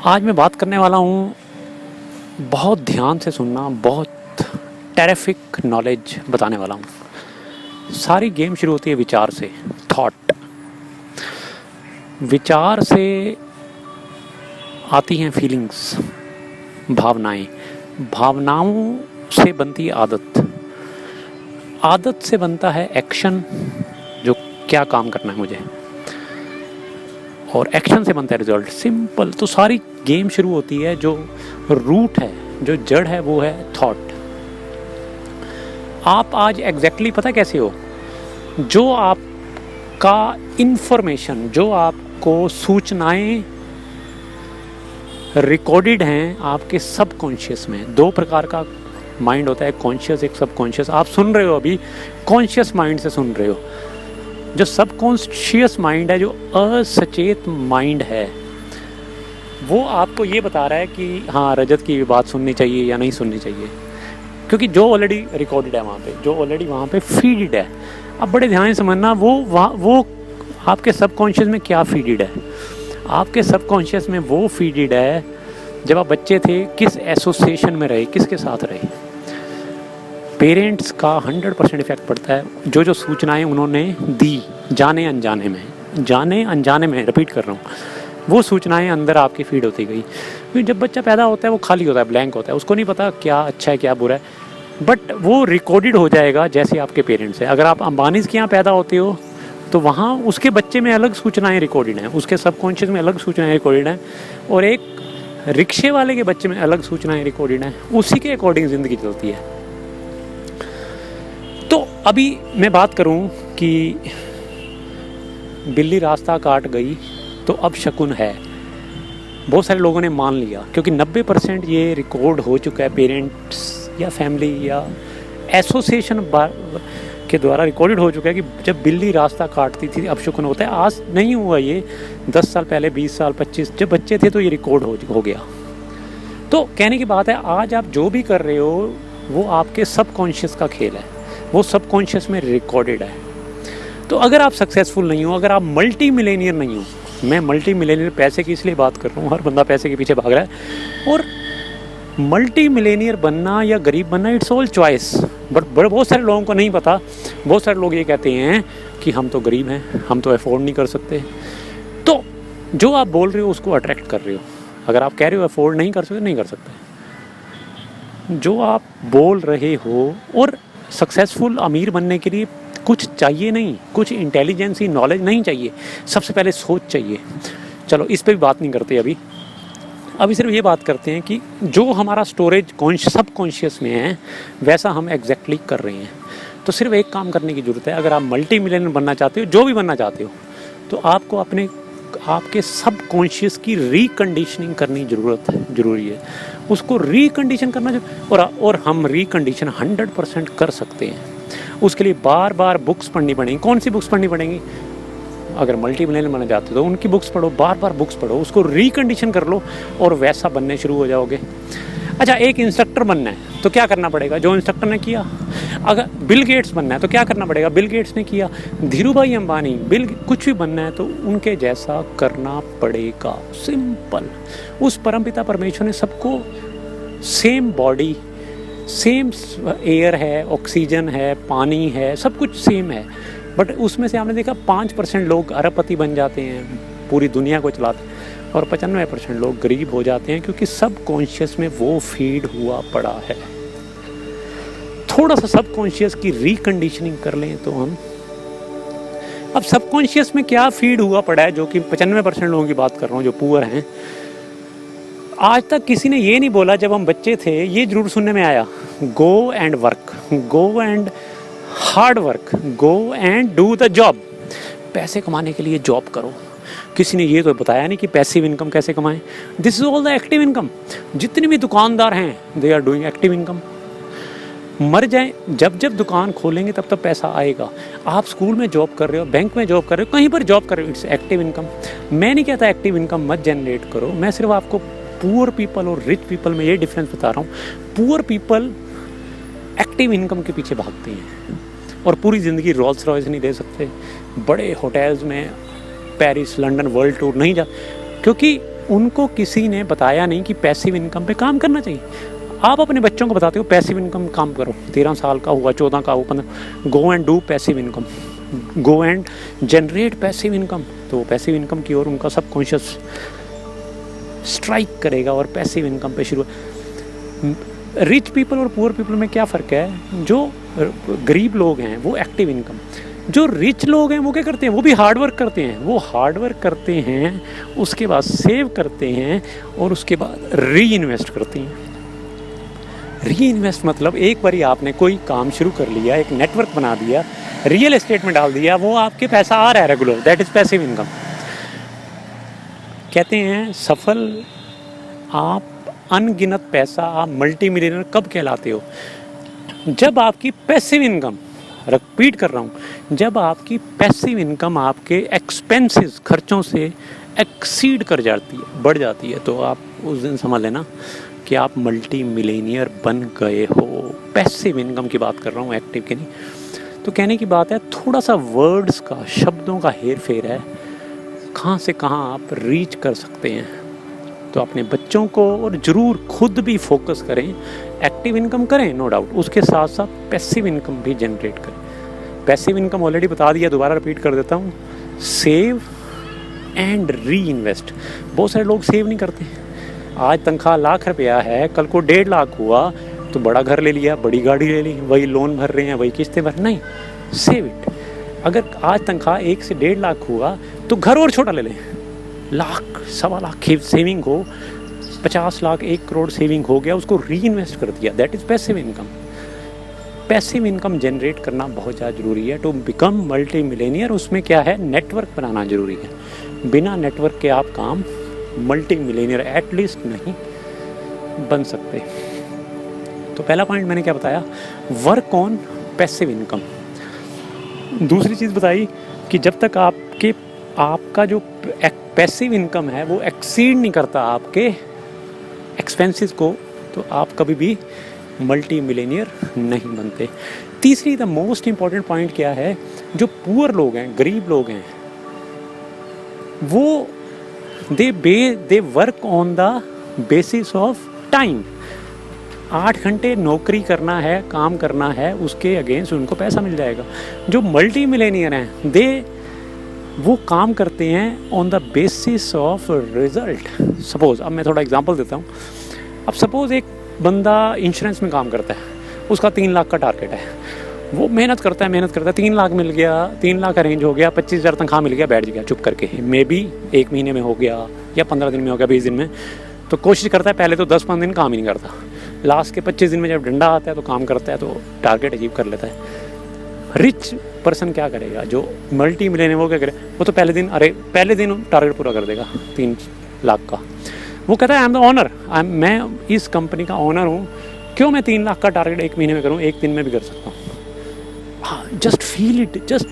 आज मैं बात करने वाला हूँ, बहुत ध्यान से सुनना, बहुत टेरिफिक नॉलेज बताने वाला हूँ। सारी गेम शुरू होती है विचार से, थॉट। विचार से आती हैं फीलिंग्स, भावनाएं। भावनाओं से बनती है आदत, आदत से बनता है एक्शन, जो क्या काम करना है मुझे, और एक्शन से बनता है रिजल्ट। सिंपल। तो सारी गेम शुरू होती है, जो रूट है, जो जड़ है, वो है थॉट। आप आज एग्जैक्टली पता कैसे हो? जो आपका इंफॉर्मेशन, जो आपको सूचनाएं रिकॉर्डेड हैं आपके सबकॉन्शियस में। दो प्रकार का माइंड होता है, कॉन्शियस, एक सबकॉन्शियस। आप सुन रहे हो अभी कॉन्शियस माइंड से सुन रहे हो। जो सबकॉन्शियस माइंड है, जो असचेत माइंड है, वो आपको ये बता रहा है कि हाँ, रजत की बात सुननी चाहिए या नहीं सुननी चाहिए, क्योंकि जो ऑलरेडी रिकॉर्डेड है वहाँ पे, जो ऑलरेडी वहाँ पे फीडेड है। अब बड़े ध्यान से समझना, वो आपके सबकॉन्शियस में क्या फीडेड है। आपके सबकॉन्शियस में वो फीडेड है, जब आप बच्चे थे किस एसोसिएशन में रहे, किसके साथ रहे। पेरेंट्स का 100% इफेक्ट पड़ता है। जो सूचनाएं उन्होंने दी, जाने अनजाने में रिपीट कर रहा हूँ, वो सूचनाएं अंदर आपकी फीड होती गई। क्योंकि जब बच्चा पैदा होता है वो खाली होता है, ब्लैंक होता है, उसको नहीं पता क्या अच्छा है क्या बुरा है, बट वो रिकॉर्डेड हो जाएगा जैसे आपके पेरेंट्स हैं। अगर आप अंबानीज़ के यहाँ पैदा होते हो तो वहाँ उसके बच्चे में अलग सूचनाएँ रिकॉर्डेड हैं, उसके सबकॉन्शियस में अलग सूचनाएँ रिकॉर्डेड हैं, और एक रिक्शे वाले के बच्चे में अलग सूचनाएँ रिकॉर्डेड हैं। उसी के अकॉर्डिंग ज़िंदगी चलती है। तो अभी मैं बात करूं कि बिल्ली रास्ता काट गई तो अब शकुन है। बहुत सारे लोगों ने मान लिया, क्योंकि 90% ये रिकॉर्ड हो चुका है, पेरेंट्स या फैमिली या एसोसिएशन के द्वारा रिकॉर्डेड हो चुका है कि जब बिल्ली रास्ता काटती थी अब शकुन होता है। आज नहीं हुआ ये, 10 साल पहले, 20 साल, 25, जब बच्चे थे तो ये रिकॉर्ड हो गया। तो कहने की बात है, आज आप जो भी कर रहे हो वो आपके सबकॉन्शियस का खेल है, वो सबकॉन्शियस में रिकॉर्डेड है। तो अगर आप सक्सेसफुल नहीं हो, अगर आप मल्टी मिलेनियर नहीं हो, मैं मल्टी मिलेनियर पैसे की इसलिए बात कर रहा हूँ, हर बंदा पैसे के पीछे भाग रहा है, और मल्टी मिलेनियर बनना या गरीब बनना, इट्स ऑल चॉइस। बट बहुत सारे लोगों को नहीं पता। बहुत सारे लोग ये कहते हैं कि हम तो गरीब हैं, हम तो अफोर्ड नहीं कर सकते। तो जो आप बोल रहे हो उसको अट्रैक्ट कर रहे हो। अगर आप कह रहे हो अफोर्ड नहीं कर सकते, नहीं कर सकते। जो आप बोल रहे हो, और सक्सेसफुल अमीर बनने के लिए कुछ चाहिए नहीं, कुछ इंटेलिजेंसी, नॉलेज नहीं चाहिए, सबसे पहले सोच चाहिए। चलो इस पे भी बात नहीं करते अभी सिर्फ ये बात करते हैं कि जो हमारा स्टोरेज सबकॉन्शियस में है वैसा हम एग्जैक्टली कर रहे हैं। तो सिर्फ एक काम करने की ज़रूरत है। अगर आप मल्टी मिलियनर बनना चाहते हो, जो भी बनना चाहते हो, तो आपको आपके सबकॉन्शियस की रिकंडीशनिंग करनी ज़रूरी है। उसको रिकंडीशन करना, और हम रिकंडीशन 100% कर सकते हैं। उसके लिए बार बार बुक्स पढ़नी पड़ेंगी। कौन सी बुक्स पढ़नी पड़ेंगी? अगर मल्टी मिलियनर बनना चाहते हो तो उनकी बुक्स पढ़ो, बार बार बुक्स पढ़ो, उसको रिकंडीशन कर लो और वैसा बनने शुरू हो जाओगे। अच्छा, एक इंस्ट्रक्टर बनना है तो क्या करना पड़ेगा? जो इंस्ट्रक्टर ने किया। अगर बिल गेट्स बनना है तो क्या करना पड़ेगा? बिल गेट्स ने किया। धीरू भाई अंबानी, कुछ भी बनना है तो उनके जैसा करना पड़ेगा। सिंपल। उस परमपिता परमेश्वर ने सबको सेम बॉडी, सेम एयर है, ऑक्सीजन है, पानी है, सब कुछ सेम है, बट उसमें से आपने देखा 5% लोग अरबपति बन जाते हैं, पूरी दुनिया को चलाते हैं, और 95% लोग गरीब हो जाते हैं, क्योंकि सबकॉन्शियस में वो फीड हुआ पड़ा है। थोड़ा सा सबकॉन्शियस की रिकंडीशनिंग कर लें तो हम, अब सबकॉन्शियस में क्या फीड हुआ पड़ा है, जो कि 95% लोगों की बात कर रहा हूँ जो पुअर हैं। आज तक किसी ने ये नहीं बोला, जब हम बच्चे थे ये जरूर सुनने में आया, go and work, go and hard work, go and do the job. पैसे कमाने के लिए जॉब करो। किसी ने ये तो बताया नहीं कि पैसिव इनकम कैसे कमाएं। This is all the active income. जितने भी दुकानदार हैं they are doing active income. मर जाएं, जब दुकान खोलेंगे तब पैसा आएगा। आप स्कूल में जॉब कर रहे हो, बैंक में जॉब कर रहे हो, कहीं पर जॉब कर रहे हो, इट्स एक्टिव इनकम। मैं नहीं कहता एक्टिव इनकम मत जनरेट करो, मैं सिर्फ आपको पुअर पीपल और रिच पीपल में ये डिफरेंस बता रहा हूँ। पुअर पीपल एक्टिव इनकम के पीछे भागते हैं और पूरी ज़िंदगी रोल्स रॉयस नहीं दे सकते, बड़े होटल्स में पेरिस, लंदन, वर्ल्ड टूर नहीं जा, क्योंकि उनको किसी ने बताया नहीं कि पैसिव इनकम पे काम करना चाहिए। आप अपने बच्चों को बताते हो पैसिव इनकम काम करो, 13 साल का हुआ, 14 का हुआ, 15, go and do passive income, go and generate passive income. तो पैसिव इनकम की ओर उनका सबकॉन्शियस स्ट्राइक करेगा और पैसिव इनकम पे शुरू। रिच पीपल और पुअर पीपल में क्या फ़र्क है? जो गरीब लोग हैं वो एक्टिव इनकम, जो रिच लोग हैं वो क्या करते हैं? वो भी हार्ड वर्क करते हैं। वो हार्ड वर्क करते हैं, उसके बाद सेव करते हैं और उसके बाद री इन्वेस्ट करते हैं। री इन्वेस्ट मतलब एक बारी आपने कोई काम शुरू कर लिया, एक नेटवर्क बना दिया, रियल एस्टेट में डाल दिया, वो आपके पैसा आ रहा है regular, that is passive income. कहते हैं सफल आप अनगिनत पैसा, आप मल्टी मिलियनर कब कहलाते हो? जब आपकी पैसिव इनकम, रिपीट कर रहा हूँ, जब आपकी पैसिव इनकम आपके एक्सपेंसेस, खर्चों से एक्सीड कर जाती है, बढ़ जाती है, तो आप उस दिन समझ लेना कि आप मल्टी मिलेनियर बन गए हो। पैसिव इनकम की बात कर रहा हूँ, एक्टिव की नहीं। तो कहने की बात है थोड़ा सा वर्ड्स का, शब्दों का हेर फेर है, कहाँ से कहाँ आप रीच कर सकते हैं। तो अपने बच्चों को और ज़रूर खुद भी फोकस करें, एक्टिव इनकम करें नो डाउट, उसके साथ साथ पैसिव इनकम भी जनरेट करें। पैसिव इनकम ऑलरेडी बता दिया, दोबारा रिपीट कर देता हूँ, सेव एंड री इन्वेस्ट। बहुत सारे लोग सेव नहीं करते। आज तनख्वाह ₹1,00,000 है, कल को 1.5 लाख हुआ तो बड़ा घर ले लिया, बड़ी गाड़ी ले ली, वही लोन भर रहे हैं, वही किस्तें भर, नहीं, सेव इट। अगर आज तनख्वाह 1 से 1.5 लाख हुआ तो घर और छोटा ले लें, लाख, सवा लाख की सेविंग हो, 50 लाख, 1 करोड़ सेविंग हो गया, उसको री इन्वेस्ट कर दिया, that is passive income. Passive income generate करना बहुत ज़्यादा ज़रूरी है टू बिकम मल्टी मिलेनियर। उसमें क्या है, नेटवर्क बनाना ज़रूरी है। बिना नेटवर्क के आप काम मल्टी मिलेनियर एटलीस्ट नहीं बन सकते। तो पहला पॉइंट मैंने क्या बताया, वर्क ऑन पैसिव इनकम। दूसरी चीज़ बताई कि जब तक आपका जो पैसिव इनकम है वो एक्सीड नहीं करता आपके एक्सपेंसेस को, तो आप कभी भी मल्टी मिलेनियर नहीं बनते। तीसरी द मोस्ट इम्पॉर्टेंट पॉइंट क्या है, जो पुअर लोग हैं, गरीब लोग हैं, वो they work on the basis of time. 8 घंटे नौकरी करना है, काम करना है, उसके अगेंस्ट उनको पैसा मिल जाएगा। जो मल्टी मिलेनियर हैं वो काम करते हैं on the basis of result. Suppose, अब मैं थोड़ा एग्जांपल देता हूँ। अब सपोज़ एक बंदा इंश्योरेंस में काम करता है, उसका 3 लाख का टारगेट है, वो मेहनत करता है, 3 लाख मिल गया, 3 लाख अरेंज हो गया, 25,000 तनख्वाह मिल गया, बैठ गया चुप करके, मे बी 1 महीने में हो गया या 15 दिन में हो गया, 20 दिन में। तो कोशिश करता है, पहले तो 10-15 दिन काम ही नहीं करता, लास्ट के 25 दिन में जब डंडा आता है तो काम करता है, तो टारगेट अचीव कर लेता है। रिच पर्सन क्या करेगा, जो मल्टी मिलियनियर, वो क्या करे, वो तो पहले दिन टारगेट पूरा कर देगा 3 लाख का। वो कहता है आई एम द ऑनर, मैं इस कंपनी का ऑनर हूँ, क्यों मैं 3 लाख का टारगेट 1 महीने में करूँ, 1 दिन में भी कर सकता हूँ। हाँ, जस्ट फील इट। जस्ट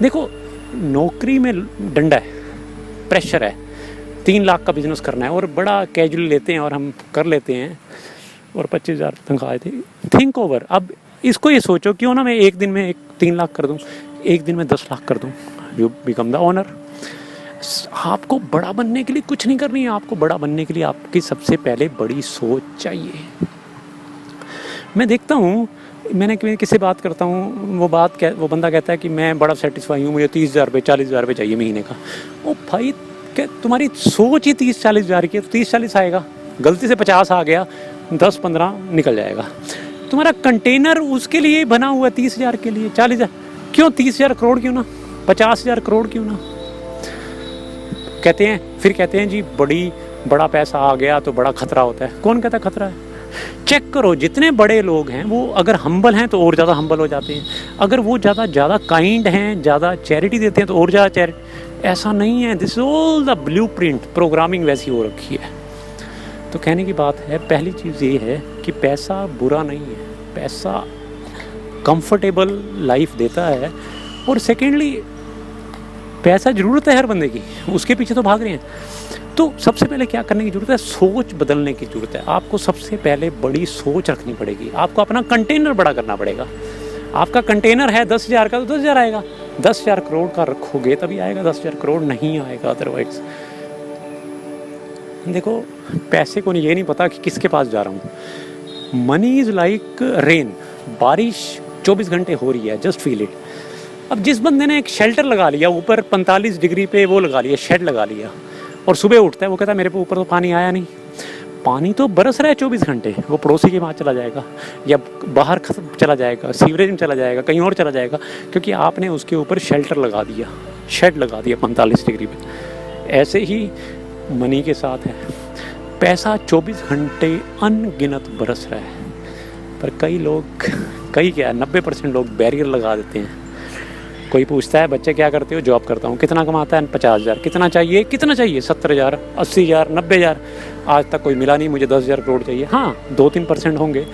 देखो, नौकरी में डंडा है, प्रेशर है, 3 लाख का बिजनेस करना है और बड़ा कैजुअली लेते हैं और हम कर लेते हैं और 25,000 तनख्वाह थी। Think over. अब इसको ये सोचो, क्यों ना मैं 1 दिन में 3 लाख कर दूं, 1 दिन में 10 लाख कर दूं, यू बिकम द ओनर। आपको बड़ा बनने के लिए कुछ नहीं करनी है, आपको बड़ा बनने के लिए आपकी सबसे पहले बड़ी सोच चाहिए। मैं देखता हूँ, मैंने किससे बात करता हूँ, वो बंदा कहता है कि मैं बड़ा सेटिस्फाई हूँ, मुझे 30,000 रुपये 40,000 रुपये चाहिए महीने का। ओ भाई, क्या तुम्हारी सोच ही 30-40 हज़ार की है, तो 30-40 आएगा, गलती से 50 आ गया, 10-15 निकल जाएगा। तुम्हारा कंटेनर उसके लिए बना हुआ 30,000 के लिए, 40,000 क्यों, 30,000 करोड़ क्यों ना, 50,000 करोड़ क्यों ना। फिर कहते हैं जी बड़ा पैसा आ गया तो बड़ा खतरा होता है। कौन कहता है खतरा है? चेक करो, जितने बड़े लोग हैं वो अगर हम्बल हैं तो और ज़्यादा हम्बल हो जाते हैं, अगर वो ज़्यादा काइंड हैं, ज़्यादा चैरिटी देते हैं तो और ज़्यादा चैरिटी। ऐसा नहीं है, this is all the blueprint, programming वैसी हो रखी है। तो कहने की बात है, पहली चीज़ ये है कि पैसा बुरा नहीं है, पैसा कंफर्टेबल लाइफ देता है, और सेकेंडली पैसा ज़रूरत है हर बंदे की, उसके पीछे तो भाग रहे हैं। तो सबसे पहले क्या करने की ज़रूरत है, सोच बदलने की ज़रूरत है। आपको सबसे पहले बड़ी सोच रखनी पड़ेगी, आपको अपना कंटेनर बड़ा करना पड़ेगा। आपका कंटेनर है 10,000 का तो 10,000 आएगा, 10,000 करोड़ का रखोगे तभी आएगा 10,000 करोड़, नहीं आएगा अदरवाइज। देखो, पैसे को ये नहीं पता कि किसके पास जा रहा हूँ। मनी इज़ लाइक रेन, बारिश 24 घंटे हो रही है, जस्ट फील इट। अब जिस बंदे ने एक शेल्टर लगा लिया ऊपर 45 डिग्री पे, वो लगा लिया, शेड लगा लिया, और सुबह उठता है वो कहता है मेरे पे ऊपर तो पानी आया नहीं। पानी तो बरस रहा है 24 घंटे, वो पड़ोसी के वहाँ चला जाएगा या बाहर चला जाएगा, सीवरेज में चला जाएगा, कहीं और चला जाएगा, क्योंकि आपने उसके ऊपर शेल्टर लगा दिया, शेड लगा दिया 45 डिग्री पे। ऐसे ही मनी के साथ है, पैसा 24 घंटे अनगिनत बरस रहा है, पर कई क्या 90% लोग बैरियर लगा देते हैं। कोई पूछता है बच्चे क्या करते हो, जॉब करता हूँ। कितना कमाता है? 50,000। कितना चाहिए? 70,000, 80,000, 90,000। आज तक कोई मिला नहीं, मुझे 10,000 करोड़ चाहिए। हाँ, 2-3% होंगे,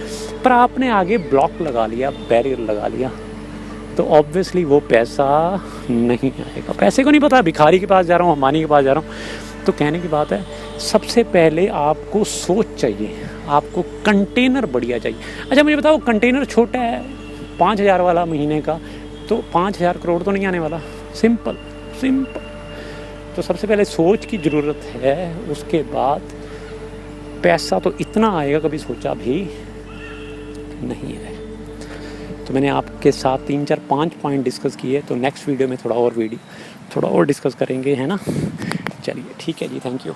पर आपने आगे ब्लॉक लगा लिया, बैरियर लगा लिया, तो ऑब्वियसली वो पैसा नहीं आएगा। पैसे को नहीं पता, भिखारी के पास जा रहा हूँ, अंबानी के पास जा रहा हूँ। तो कहने की बात है, सबसे पहले आपको सोच चाहिए, आपको कंटेनर बढ़िया चाहिए। अच्छा मुझे बताओ, कंटेनर छोटा है 5,000 वाला महीने का, तो 5,000 करोड़ तो नहीं आने वाला। सिंपल। तो सबसे पहले सोच की ज़रूरत है, उसके बाद पैसा तो इतना आएगा कभी सोचा भी नहीं है। तो मैंने आपके साथ 3, 4, 5 पॉइंट डिस्कस किए, तो नेक्स्ट वीडियो में थोड़ा और डिस्कस करेंगे, है ना। चलिए ठीक है जी, थैंक यू।